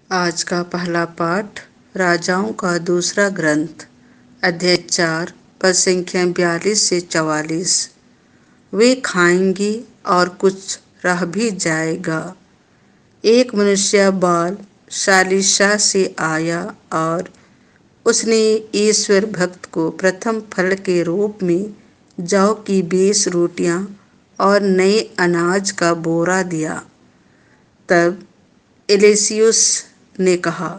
आज का पहला पाठ राजाओं का दूसरा ग्रंथ अध्याय 4 पद संख्या 42 से 44। वे खाएंगे और कुछ रह भी जाएगा। एक मनुष्य बाल शालीशा से आया और उसने ईश्वर भक्त को प्रथम फल के रूप में जौ की 20 रोटियां और नए अनाज का बोरा दिया। तब एलिसियुस ने कहा,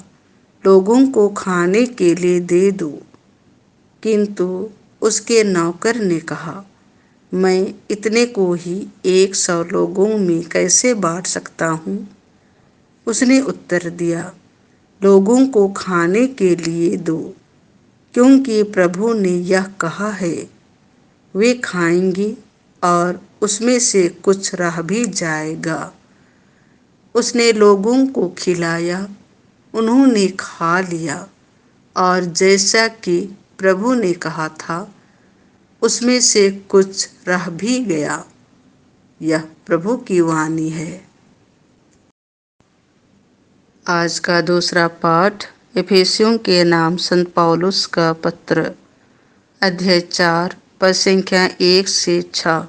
लोगों को खाने के लिए दे दो। किंतु उसके नौकर ने कहा, मैं इतने को ही 100 लोगों में कैसे बांट सकता हूँ? उसने उत्तर दिया, लोगों को खाने के लिए दो, क्योंकि प्रभु ने यह कहा है, वे खाएंगे और उसमें से कुछ रह भी जाएगा। उसने लोगों को खिलाया, उन्होंने खा लिया और जैसा कि प्रभु ने कहा था, उसमें से कुछ रह भी गया। यह प्रभु की वाणी है। आज का दूसरा पाठ एफेसियों के नाम संत पौलुस का पत्र अध्याय 4 पद संख्या 1 से 6।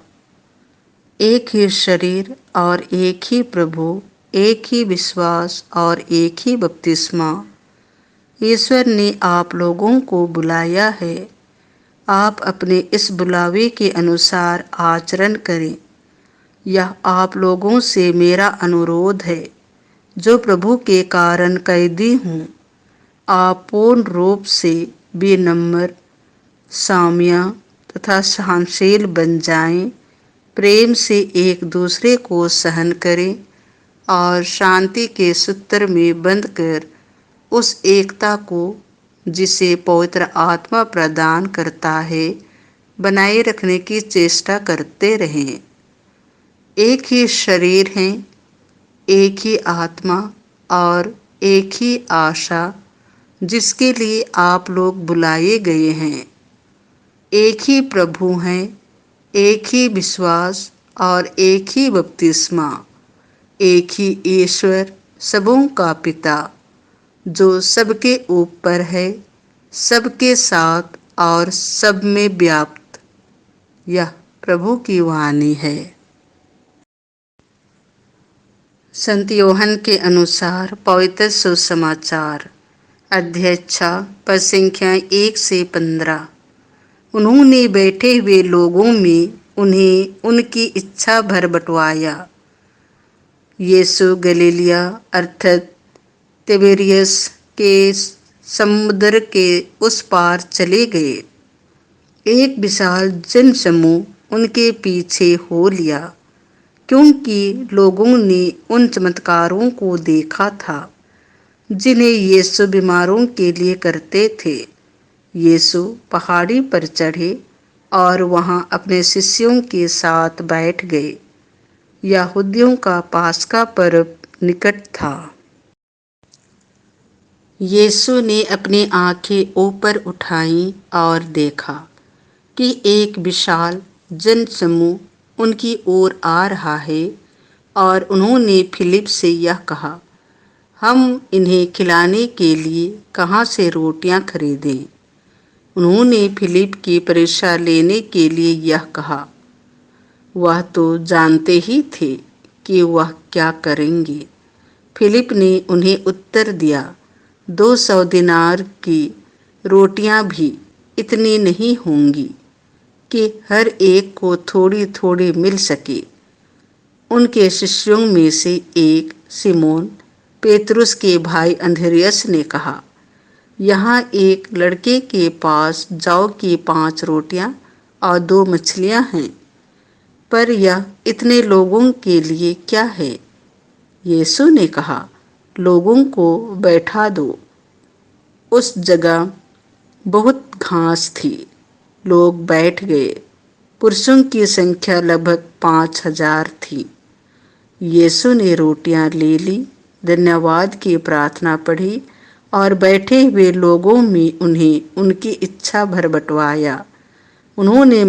एक ही शरीर और एक ही प्रभु, एक ही विश्वास और एक ही बपतिस्मा। ईश्वर ने आप लोगों को बुलाया है। आप अपने इस बुलावे के अनुसार आचरण करें। यह आप लोगों से मेरा अनुरोध है, जो प्रभु के कारण कैदी हूँ। आप पूर्ण रूप से विनम्र, सौम्य तथा सहनशील बन जाएं। प्रेम से एक दूसरे को सहन करें और शांति के सूत्र में बंधकर उस एकता को, जिसे पवित्र आत्मा प्रदान करता है, बनाए रखने की चेष्टा करते रहें। एक ही शरीर है, एक ही आत्मा और एक ही आशा, जिसके लिए आप लोग बुलाए गए हैं। एक ही प्रभु है, एक ही विश्वास और एक ही बपतिस्मा। एक ही ईश्वर, सबों का पिता, जो सबके ऊपर है, सबके साथ और सब में व्याप्त। यह प्रभु की वाणी है। संत यूहन्ना के अनुसार पवित्र सुसमाचार अध्याय 6 पद संख्या 1 से 15। उन्होंने बैठे हुए लोगों में उन्हें उनकी इच्छा भर बंटवाया। यीशु गलीलिया अर्थात तिबेरियस के समुद्र के उस पार चले गए। एक विशाल जनसमूह उनके पीछे हो लिया, क्योंकि लोगों ने उन चमत्कारों को देखा था जिन्हें यीशु बीमारों के लिए करते थे। यीशु पहाड़ी पर चढ़े और वहां अपने शिष्यों के साथ बैठ गए। यहूदियों का पास्का पर्व निकट था। यीशु ने अपनी आंखें ऊपर उठाईं और देखा कि एक विशाल जनसमूह उनकी ओर आ रहा है, और उन्होंने फिलिप से यह कहा, हम इन्हें खिलाने के लिए कहाँ से रोटियां खरीदें? उन्होंने फिलिप की परीक्षा लेने के लिए यह कहा। वह तो जानते ही थे कि वह क्या करेंगे। फिलिप ने उन्हें उत्तर दिया, 200 दिनार की रोटियां भी इतनी नहीं होंगी कि हर एक को थोड़ी थोड़ी मिल सके। उनके शिष्यों में से एक सिमोन पेतरुस के भाई अंद्रियास ने कहा, यहाँ एक लड़के के पास जौ की 5 रोटियां और 2 मछलियां हैं, पर यह इतने लोगों के लिए क्या है? यीशु ने कहा, लोगों को बैठा दो। उस जगह बहुत घास थी। लोग बैठ गए। पुरुषों की संख्या लगभग 5000 थी। यीशु ने रोटियां ले ली, धन्यवाद की प्रार्थना पढ़ी और बैठे हुए लोगों में उन्हें उनकी इच्छा भर बंटवाया। उन्होंने